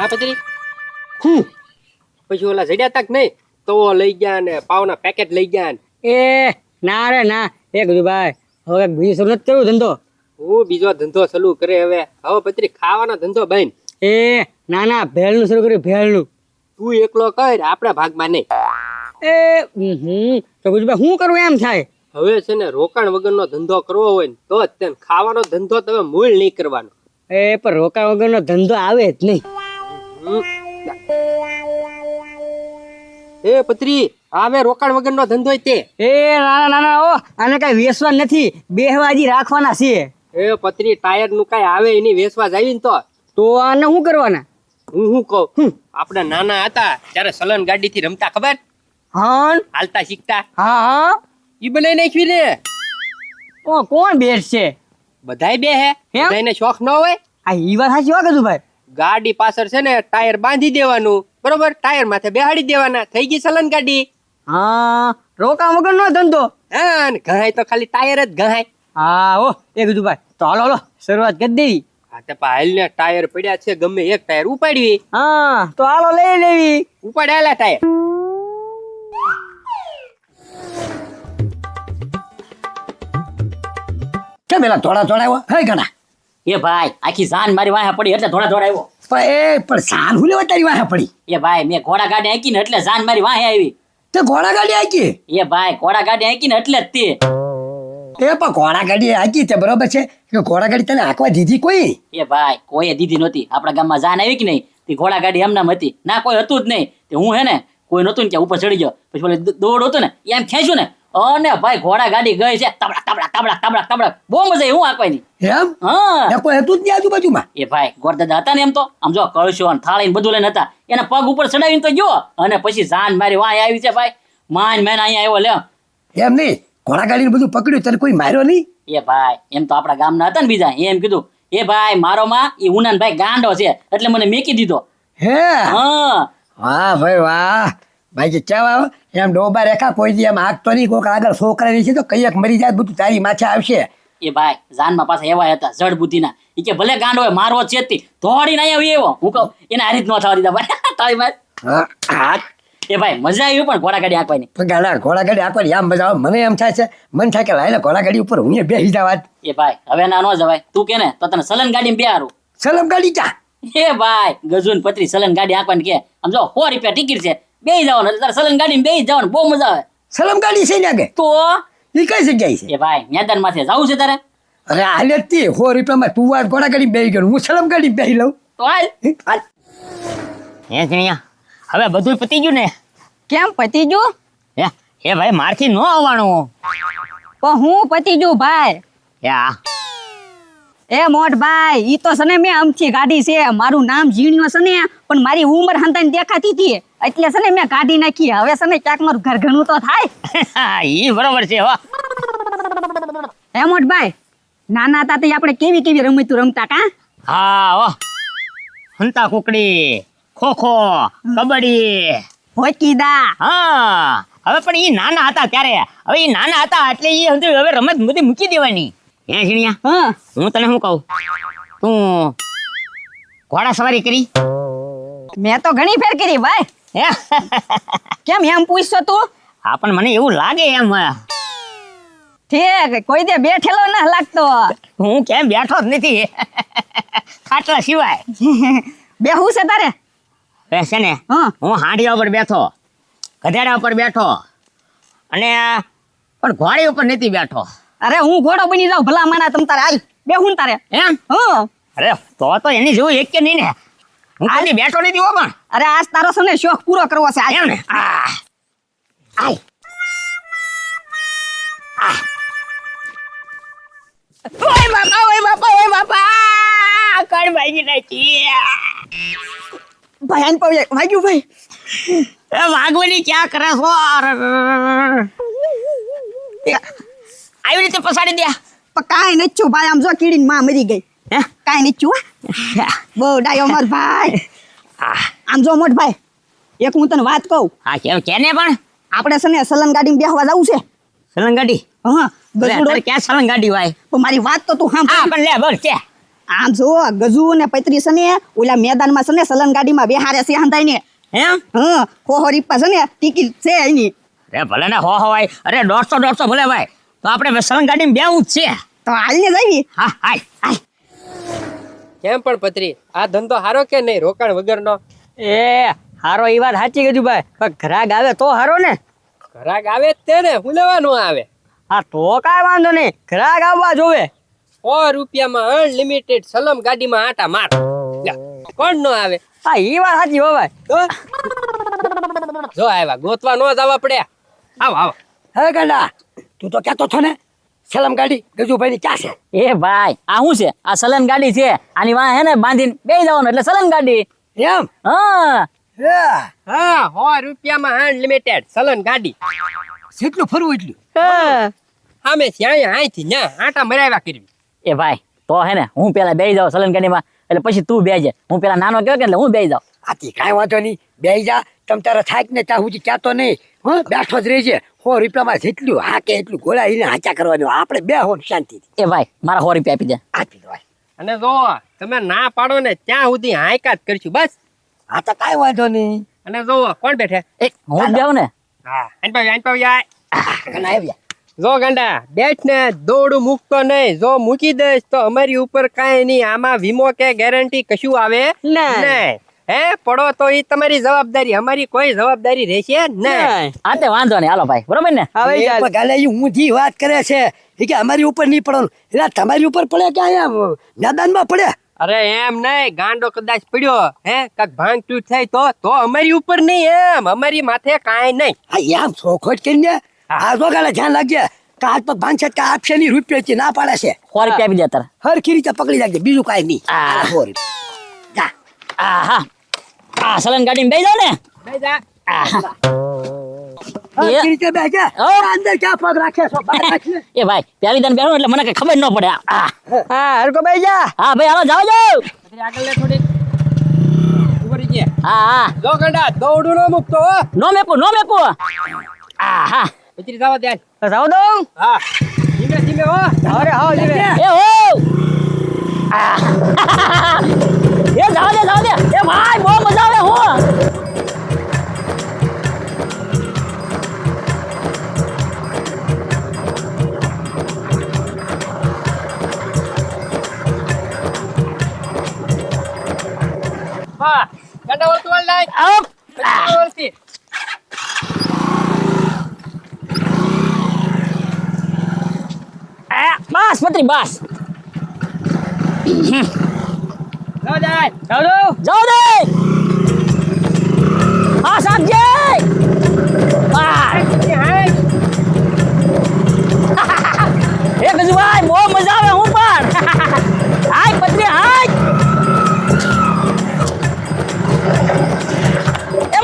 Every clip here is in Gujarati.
હા પત્રી પછી ઓલા જડ્યા તક નહીં તો લઈ ગયા ને પાવના પેકેટ લઈ ગયા ને એ ના રે ના એ કીધું ભાઈ હવે બીજી શરૂ નથી કરવું ધંધો. હું બીજો ધંધો ચાલુ કરે હવે પત્રી ખાવાનો ધંધો બન. એ ના ના ભેળનું શરૂ કર્યું ભેળનું. તું એકલો કર આપણા ભાગમાં નહીં. એ તો ગુજભાઈ શું કરવું એમ થાય. હવે છે ને રોકાણ વગરનો ધંધો કરવો હોય ને તો જ તેને ખાવાનો ધંધો તમે મૂળ નહીં કરવાનો. એ પણ રોકાણ વગરનો ધંધો આવે જ નહીં. એ પત્રી આવે રોકાણ વગરનો ધંધો તે. એ ના ના ના ઓ આને કઈ વેસવા નથી, બેહવાજી રાખવાના છે. એ પત્રી ટાયર નું કઈ આવે એની વેસવા જાવી ને તો આને શું કરવાના. હું કહું આપણે નાના હતા ત્યારે સલન ગાડી થી રમતા ખબર. હા હાલતા શીખતા. હા હા ઈ બનાવી નાખવી ને. ઓ કોણ બેસશે. બધાય બે હે બધાયને શોખ ન હોય. આ ઈ વાત સાચી હો કીધું ભાઈ. ગાડી પાછળ છે ને ટાયર બાંધી દેવાનું બરોબર, ટાયર માથે બેહાડી દેવાના, થઈ ગઈ સલન ગાડી. હા રોકાણ વગરનો ધંધો. હા ઘાય તો ખાલી ટાયર જ ઘાય. હા ઓ એ કીધું ભાઈ તો હાલો હાલો શરૂઆત કરી દેવી. હા તે હાલ ને ટાયર પડ્યા છે, ગમે એક ટાયર ઉપાડવી. હા તો હાલો લઈ લેવી. ઉપાડ્યા ટાયર. કેમ એલા થોડા આવ્યો હે ઘણા. એ ભાઈ આખી જાન મારી વાહે પડી એટલે થોડા આવ્યો. પણ સાન હું લેવા તારી વાહે પડી. એ ભાઈ મેં ઘોડા ગાડી આંકી ને એટલે જાન મારી વાહે આવી. તે ઘોડા ગાડી આંકી. એ ભાઈ ઘોડા ગાડી આંકી ને એટલે જ તે. એ પણ ઘોડા ગાડી આંકી તે બરોબર છે કે ઘોડા ગાડી તને આંકવા દીધી કોઈ. એ ભાઈ કોઈએ દીધી નહોતી. આપણા ગામમાં જાન આવી કે નહીં તે ઘોડા ગાડી એમનામ હતી, ના કોઈ હતું જ નહીં. તે હું હે ને કોઈ નતું ને ત્યાં ઉપર ચડી ગયો, પછી બોલે દોડ હતો ને એમ ખેંચ્યું ને અને ભાઈ ઘોડા ગાડી ગઈ છે તબડા તબડા તબડા તબડા તબડા. બહુ મજા આવી હું આંકવાની. એમ હા કોઈ હતું જ નહીં આજુબાજુમાં. એ ભાઈ ગોરદાદા હતા ને એમ તો આમ જો કળશો ને થાળી ને બધું લઈને હતા, એના પગ ઉપર ચડાવીને તો ગયો અને પછી જાન મારી વાય આવી છે ભાઈ. માન મેન અહીંયા આવ્યો લે. એમ નહીં ઘોડા ગાડી બધું પકડ્યું તને કોઈ માર્યો નહીં. એ ભાઈ એમ તો આપણા ગામના હતા ને બીજા એમ કીધું એ ભાઈ મારો માં એ ઉનાન ભાઈ ગાંડો છે એટલે મને મેકી દીધો. હે હા વાહ ભાઈ વાહ ભાઈ કે કેવા એમ ડોબા રેખા કોઈ દી એમ આગતો નહીં, કોઈક આગળ છોકરા ની છે તો કઈક મરી જાય બધું તારી માથે આવશે. એ ભાઈ જાનમાં પાછા એવા હતા જડ બુદ્ધિના. એ કે ભલે ગાંડો હોય મારવો ચેતી દોડીને અહીંયા એવો હું કહું એને આ રીત ન થવા દીધા ભાઈ તારી માર. એ ભાઈ મજા આવી પણ ઘોડા ગાડી આંકવાની. ગાડા ઘોડા ગાડી આંકવાની આમ મજા આવે. મને એમ થાય છે મન થાય કે લાઈને ઘોડા ગાડી ઉપર હું બેસી જવા. એ ભાઈ હવે ના ન જવાય. તું કે ને તો તને સલન ગાડી બેહારું. સલમ ગાડી ચા. એ ભાઈ ગજુન પત્રી સલન ગાડી આંકવાની કે આમ જો 100 રૂપિયા ટિકિટ છે, બેસી જવાનું એટલે તારે સલન ગાડી બેસી જવાનું, બહુ મજા આવે. સલમ ગાડી છે ને તો એ કઈ જગ્યાએ છે. એ ભાઈ મેદાન માથે જવું છે તારે. અરે હાલે જ તે 100 રૂપિયામાં તું આ ઘોડા ગાડી બેસી ગયો, હું સલમ ગાડી બેસી લઉં. તો હાલ. હે જીણિયા હવે બધું પતી ગયું ને. કેમ પતી ગયું? એ ભાઈ મારથી ન આવવાનું. પણ હું પતી ગયું ભાઈ. યા એ મોટ ભાઈ ઈ તો સને મેં અમથી ગાડી છે, મારું નામ જીણ્યો છે ને પણ મારી ઉંમર હંતાને દેખાતી હતી એટલે છે ને મેં ગાડી નાખી. હવે છે ને ક્યાંક મારું ઘર ઘણું તો થાય. ઈ બરોબર છે હો. હે મોટ ભાઈ નાના હતા તે આપણે કેવી કેવી રમતું રમતા કા. હા હો હંતા કુકડી, ખોખો, કબડ્ડી, હોકીદા. હા હવે પણ ઈ નાના હતા ત્યારે. હવે ઈ નાના હતા એટલે ઈ હવે રમત બધી મૂકી દેવાની. હે જીણિયા હા હું તને શું કહું, તું ઘોડા સવારી કરી? મેં તો ઘણી ફેર કરી ભાઈ. હે કેમ એમ પૂછશો તું? હા પણ મને એવું લાગે એમ. ઠીક કોઈ દે બેઠેલો ના લાગતો. હું કેમ બેઠો જ નથી ખાટલા સિવાય. બેહું છે તારે? હવે છે ને હા હું હાંડિયા ઉપર બેઠો, ગધેડા ઉપર બેઠો અને પણ ઘોડી ઉપર નથી બેઠો. અરે હું ઘોડો બની જાઉં ભલા માના તમ તારે. હાલ બેહું તારે. એમ હા અરે તો એની જેવું એક કે નહીં ને. હું ખાલી બેઠો નથી હો પણ. અરે આજ તારો છે ને શોખ પૂરો કરવો છે આજ. એમ ને ઓય બાપા ઓય બાપા ઓય બાપા કણ ભાગી નાખી. ભાઈ આન પાવ વાગ્યું ભાઈ. એ વાગવાની ક્યાં કરે છો? આવી રીતે પસાડી દે. પણ કાંઈ નથી છું ભાઈ. આમ જો કીડીની માં મરી ગઈ. હે કાંઈ નથી છું. બહુ ડાયો માર ભાઈ. આમ જો મોટ ભાઈ એક હું તને વાત કહું. હા કેને પણ આપણે છે ને સલન ગાડીમાં બેહવા જવું છે. સલંગ ગાડી? હા ક્યાં સલંગ ગાડી હોય? પણ મારી વાત તો તું સાંભળ. હા પણ લે બોલ કે. આમ જો ગજુ ને પૈત્રી છે ને ઓલા મેદાનમાં છે ને સલન ગાડીમાં બેહારે છે હંતાઈ ને એમ હા હો રીપા છે ને ટિકિટ છે એની અરે ભલે ને હો ભાઈ અરે 150 ભલે ભાઈ તો આપણે સલંગ ગાડીમાં બેવું જ છે તો હાલને જઈએ હા હાય હાય કેમ પણ પત્રી આ ધંધો હારો કે નહીં રોકાણ વગરનો? એ હારો એ વાત સાચી કીધું ભાઈ પણ ઘરાક આવે તો હારો ને ઘરાક આવે જ તે ને, હું લેવાનું આવે? હા તો કાંઈ વાંધો નહીં ઘરાક આવવા જોવે 100 રૂપિયામાં અનલિમિટેડ સલમ ગાડીમાં આટા માર. લ્યા, કોણ નો આવે? હા એ વાત સાચી હો ભાઈ તો જો આવ્યા, ગોતવા નો જવા પડે. આવો આવો. હવે ગાંડા તું તો કહેતો છો ને સલમ ગાડી ગજુભાઈ ની ક્યાં છે? એ ભાઈ આ શું છે? આ સલન ગાડી છે, આની વાં હે ને બાંધીને બેસી જવાનું એટલે સલન ગાડી. એમ હા હા 100 રૂપિયામાં અનલિમિટેડ સલન ગાડી. જેટલું ફરવું એટલું. સામે ત્યાં અહીંથી ન્યા આટા મરાવ્યા કરવી. એ ભાઈ તો હે ને હું પેલા બેસી જાઉં સલન ગાડીમાં, એટલે પછી તું બેસજે. હું પેલા નાનો કહેવાય કે એટલે હું બેસી જાઉં. આથી કાંઈ વાંધો નહીં બેહી જા તમ તારે થાક ને ત્યાં સુધી કહેતો નહીં હા બેઠો જ રહેજે 100 રૂપિયામાં જેટલું હા કે એટલું ગોળા એને હાચા કરવાનું આપણે બે હો શાંતિથી એ ભાઈ મારા 100 રૂપિયા આપી દે. આપી દો અને જો તમે ના પાડો ને ત્યાં સુધી હાયકા જ કરશું બસ. હા તો કાંઈ વાંધો નહીં અને જો કોણ બેઠે? એ હું જ જાઉં ને. હા આન જાય. ઘણા આવ્યા જો ગાંડા બેઠ ને દોડું મૂકતો નહીં. જો મૂકી દઈશ તો અમારી ઉપર કાંઈ નહીં. આમાં વીમો કે ગેરંટી કશું આવે નહીં. હે પડો તો એ તમારી જવાબદારી, અમારી કોઈ જવાબદારી રહેશે નહીં. હા તે વાંધો નહીં હાલો ભાઈ, બરોબર ને? હવે એ પણ ગાલે ઈ ઊંધી વાત કરે છે એ કે અમારી ઉપર નહીં પડવાનું એટલે તમારી ઉપર પડે કે અહીંયા મેદાનમાં પડે અરે એમ નહીં, ગાંડો કદાચ પડ્યો હે કાક ભાંગ તૂટ થાય તો અમારી ઉપર નહીં, એમ અમારી માથે કાંઈ નહીં. હા એમ સોખોટ કરીને આ જો ગાલે ધ્યાન રાખજે કે હાથ પગ ભાંગશે કે આપશે નહીં રૂપિયા ના પાડે છે 100 રૂપિયા આપી દે તારે. હરખી રીતે પકડી રાખજે બીજું કાંઈ નહીં આ. 100 રૂપિયા જા આહા આ સલન ગાડીમાં બેસી જાવ ને. બેસી જા. આહા. હરખી રીતે બેસજે હો. અંદર ક્યાં પગ રાખે છો બહાર રાખજે એ ભાઈ પહેલી દાન બેઠો એટલે મને કઈ ખબર ન પડે. હા હરકો ભાઈ જા હા ભાઈ હાલો જાઓ જાઓ. આગળ લે થોડી ઉભરી જે. હા હા જો ગાંડા દોડું ન મૂકતો હો. નો મેકું. આહા પછી જવા દે. જાવ દઉં હા ધીમે ધીમે હો. અરે હાવ જીવે એ હો એ જાવ દે એ ભાઈ બહુ મજા આવે હો. હા ગાંડા વળતું વાળ લાય. અપ. વળતી. બસ પત્રી બસ જવા દે. જાવ દઉં જાઓ દે. હા સાહેબજી બસ. એ ગજુભાઈ બહુ મજા આવે હું પણ હાય પત્રી હાય. એ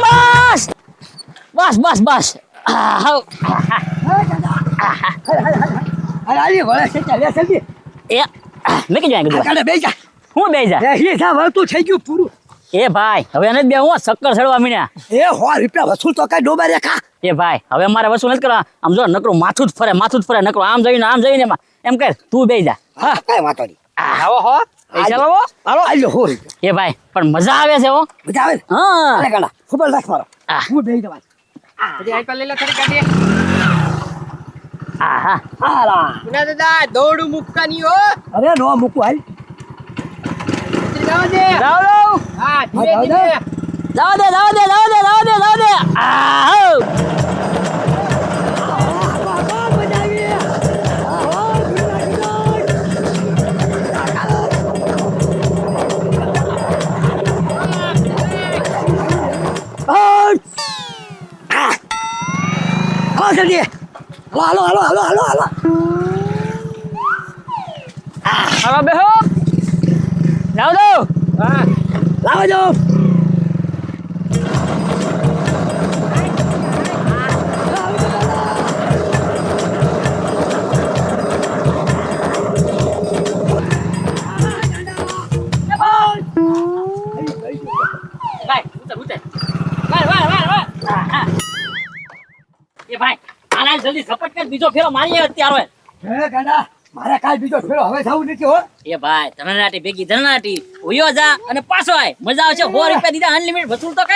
બસ આહા. અરે આલી વળે છે ચાલે જલ્દી એ મેકી જાય ગજુભાઈ. ગાલે બેસી જા હું બેસી જા. એ હિસાબ વળતું થઈ ગયું પૂરું એ ભાઈ હવે એને જ બે હું શક્કર ચડવા મીણ્યા. એ 100 રૂપિયા વસૂલ તો કઈ ડોબા રેખા એ ભાઈ હવે મારે વસૂલ નથી કરવા. આમ જો નકરું માથું જ ફરે નકરું આમ જઈને એમાં એમ કર તું બેસી જા. હા કઈ વાંધો નહીં આવો હો. પૈસા લાવો. હાલો આલ્યો 100 રૂપિયા એ ભાઈ પણ મજા આવે છે હો. મજા આવે ને હા અરે ગાલા ખબર રાખ મારો આ. હું બેસી જવા પછી આઈ પર લઈ લે થોડી ગાડી. આહા હાલા પુના દાદા દોડું મૂકતા નહીં હો. અરે નો મૂકું હાલ જવા દે. જાવ દઉં હા ધીમે જાઓ દે. ધીમે. જાઓ દે આહો. હાલો જલ્દી હાલો હાલો બેહો જાવ દઉં હા લાવો જો ભાઈ ઉતર. આહા. એ ભાઈ આના જલ્દી ઝપટ કર બીજો ફેરો મારીએ અત્યારે. હે ગાડા મારે કાલ બીજો ફેરો હવે થવું નથી હો. એ ભાઈ ધનાટી ભેગી ધનાટી ઉયો જા અને પાછો આય મજા આવશે 100 રૂપિયા દીધા અનલિમિટેડ વસૂલ તો કર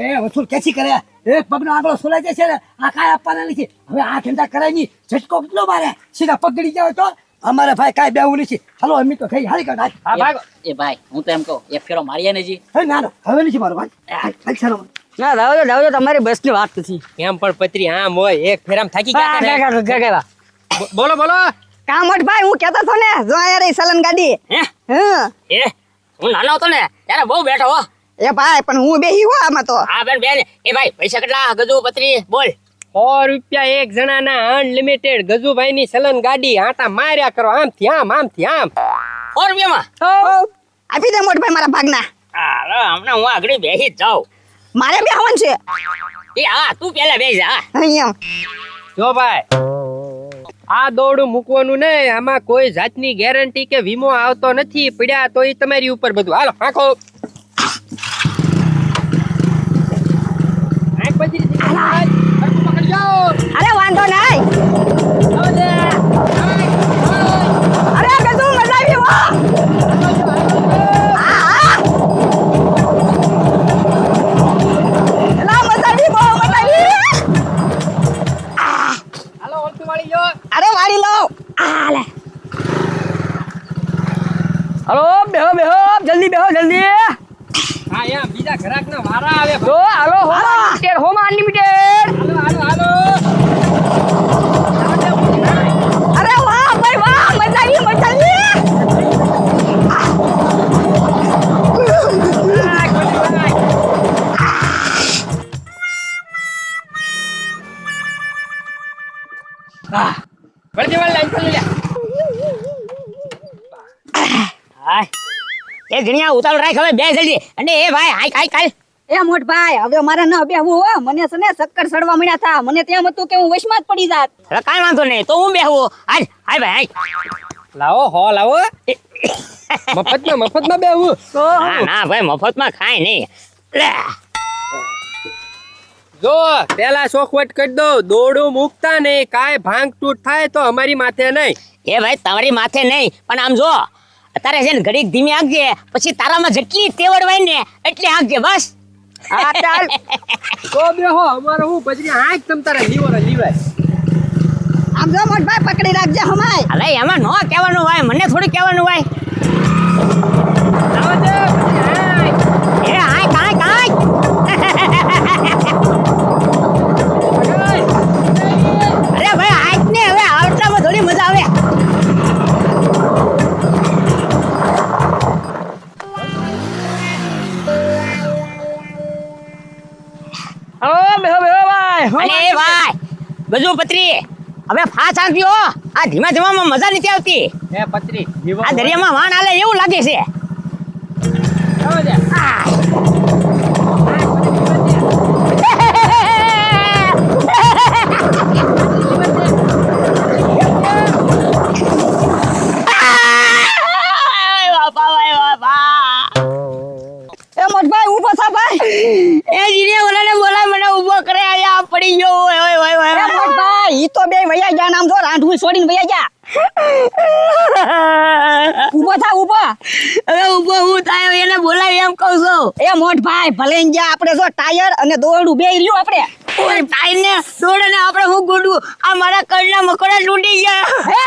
એ વસૂલ કેસી કરે એક પગનો આગળ સોલાઈ જશે ને આ કાંઈ આપવાના નથી હવે આ ધંધા કરાય નહીં ઝટકો કેટલો મારે સીધા પગડી જાવ તો અમારે ભાઈ કાંઈ બેવું નથી હાલો અમે તો થઈ હાલી કાઢ હા ભાગો. એ ભાઈ હું તો એમ કહું એક ફેરો મારીએ ને જી હે ના ના હવે નથી મારો ભાઈ હાલ ચાલો ના રાવ તો તમારી બસની વાત નથી એમ પણ પત્રી આમ હોય એક ફેરામ થાકી ગયા હા, હતા ને. ગગા. બોલો બોલો કા મોટભાઈ હું કહેતો હતો ને જો આ રહી સલન ગાડી હે હા એ હું નાનો હતો ને ત્યારે બહુ બેઠો હો એ ભાઈ પણ હું બેહી હો આમાં તો હા બેન એ ભાઈ પૈસા કેટલા ગજુ પત્રી બોલ 100 રૂપિયા એક જણાના અનલિમિટેડ ગજુભાઈ ની સલન ગાડી આટા માર્યા કરો આમથી આમથી આમ 100 રૂપિયામાં આપી દે મોટભાઈ મારા ભાગના હા હમણાં હું આગળ બેસી જ જાઉં મારે બેહવાનું છે એ હા તું પેલા બેસી જા અહીંયા જો ભાઈ આ દોડું મૂકવાનું ને આમાં કોઈ જાતની ગેરંટી કે વીમો આવતો નથી પડ્યા તો એ તમારી ઉપર બધું હાલો આખો અરે વાંધો નહીં અરે ગજુ મજા આવી હો હા એલા મજા આવી બહુ મજા આવી હાલો ઓળખી વાળી જો અરે વાળી લો આલે હલો બેહો જલ્દી બેહો જલ્દી હા એમ બીજા ગ્રાહક ના વારા આવે તો હાલો હોમ અનલિમિટેડ હાલો હાલો અરે વાહ ભાઈ વાહ મજા આવી વળતી વાળી લાઈન ચાલી લે હા એ ઘણિયા ઉતાવળ રાખ હવે બે જલ્દી અને એ ભાઈ હાય કાલ એ મોટભાઈ હવે મારે ન બેહવું હો મને છે ને ચક્કર ચડવા મળ્યા હતા મને તેમ હતું કે હું વશમાં જ પડી જાત હવે કાંઈ વાંધો નહીં તો હું બેહું હાય હાય ભાઈ હાય લાવો હો લાવો મફતમાં બેહવું ના ના ભાઈ મફતમાં ખાય નહીં લે જો પેલા ચોખવટ કરી દો દોડું મૂકતા નહીં કાંઈ ભાંગ તૂટ થાય તો અમારી માથે નહીં એ ભાઈ તમારી માથે નહીં પણ આમ જો અત્યારે છે ને ઘડીક ધીમી આંકજે પછી તારામાં જેટલી તેવડ હોય ને એટલી આંકજે બસ હા ચાલ તો બેહો અમારો હું બજરી આંખ તમ તારે લીવાય આમ જો મોટભાઈ પકડી રાખજે હમાય હવે એમાં ન કહેવાનું હોય મને થોડું કહેવાનું હોય લાવો દે બજરી આંખ. એ હાય કાંઈ અરે ભાઈ આજ ને હવે આવટામાં થોડી મજા આવે હલો બેહો ભાઈ અને એ ભાઈ ગજુ પત્રી હવે ફાસ આંક્યો આ ધીમા ધીમામાં મજા નથી આવતી એ પત્રી જીવો આ દરિયામાં વાણ આલે એવું લાગે છે લાવો દે એ મોટભાઈ ઊભો થા ભાઈ એ જીને ઓલાને બોલાય મને ઊભો કરે આયા પડી ગયો ઓય ઓય ઓય એ મોટભાઈ ઈ તો બે વયા ગયા નામ જો રાંઢું છોડીને વયા ગયા ઊભો થા ઊભો હવે ઊભો હું થાય એને બોલાય એમ કહું છું એ મોટભાઈ ભલે ને ગયા આપણે જો ટાયર અને દોરડું બે રહ્યું આપણે ઓય ટાઈમ ને દોડે ને આપણે હું ગોડું આ મારા કડના મકોડા તૂટી ગયા હે